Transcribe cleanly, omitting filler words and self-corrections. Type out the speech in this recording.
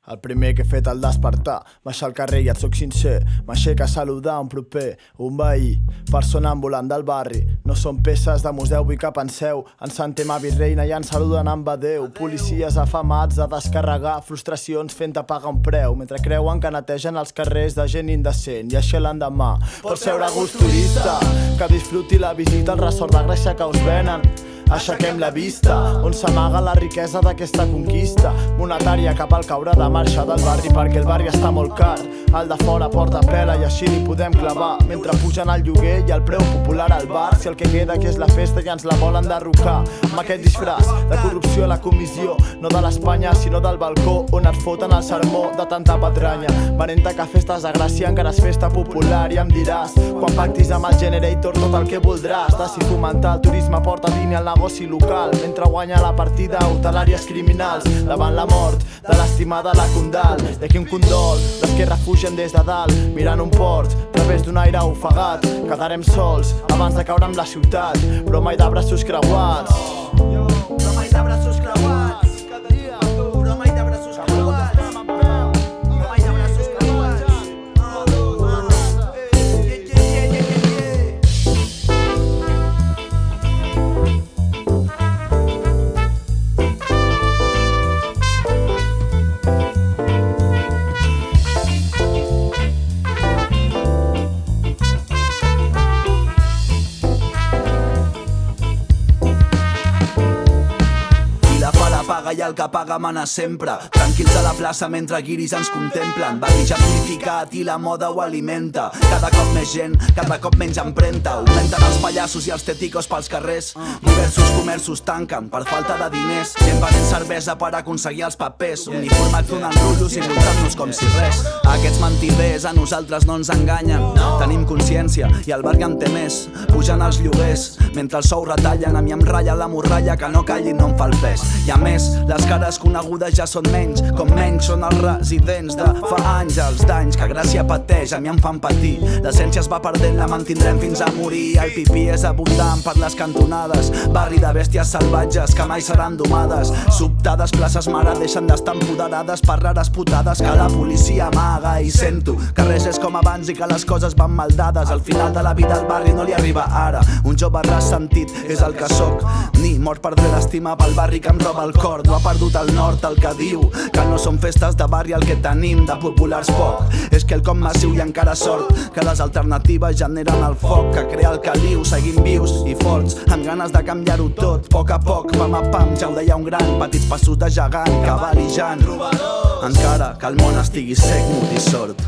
El primer que he fet al despertar, baixar al carrer i et soc sincer, m'aixeca a saludar un proper, un veí, persona ambulant del barri. No són peces de museu, vull que penseu en Santa Virreina i ens saluden amb adeu. Policies afamats a descarregar frustracions fent-te pagar un preu, mentre creuen que netegen els carrers de gent indecent. I així l'endemà pot seure a gust turista, que disfruti la visita al ressort de Grècia que us venen. Aixequem la vista, on s'amaga la riquesa d'aquesta conquista monetària cap al caure de marxa del barri, perquè el barri està molt car. El de fora porta pela i així li podem clavar, mentre pugen el lloguer i el preu popular al bar. Si el que queda que és la festa ja ens la volen derrocar amb aquest disfraç de corrupció a la comissió, no de l'Espanya sinó del balcó on et foten el sermó de tanta patranya. Venent-te que festes de Gràcia encara és festa popular i em diràs, quan pactis amb el Generator tot el que voldràs, de si fomentar el turisme porta dini al negoci local, mentre guanya la partida hotelàries criminals davant la mort de l'estimada la Condal. I aquí un condol dels que refugien des de dalt, mirant un port a través d'un aire ofegat. Quedarem sols abans de caure amb la ciutat, però mai de braços creuats. Però mai de braços creuats. Però mai de braços creuats. Però mai de braços creuats. I el que paga mana sempre, tranquils a la plaça mentre guiris ens contemplen. Barri ja purificat i la moda ho alimenta, cada cop més gent, cada cop menys empremta. Augmenten els pallassos i els teticos pels carrers, diversos comerços tanquen per falta de diners, gent venent cervesa per aconseguir els papers, uniformats donant rulos i multant-nos com si res. Aquests mentiders a nosaltres no ens enganyen, tenim consciència i el barri en té més. Pugen els lloguers mentre el sou retallen, a mi em ratlla la morralla, que no callin no em fa el pes. I a més, les cares conegudes ja són menys, com menys són els residents de fa anys. Els danys que Gràcia pateix a mi em fan patir, l'essència es va perdent, la mantindrem fins a morir. El pipí és abundant per les cantonades, barri de bèsties salvatges que mai seran domades. Sobtades places mare deixen d'estar empoderades per rares putades que la policia amaga. I sento que res és com abans i que les coses van mal dades. Al final de la vida al barri no li arriba ara, un jove ressentit és el que sóc, ni mort perdré l'estima pel barri que em roba el cor. No ha perdut el nord el que diu que no són festes de barri el que tenim de populars poc. És que el com massiu i encara sort que les alternatives generen el foc que crea el caliu. Seguim vius i forts amb ganes de canviar-ho tot, a poc, pam a pam, ja ho deia un gran, petits passos de gegant, cavalejant, encara que el món estigui sec, mut i sord.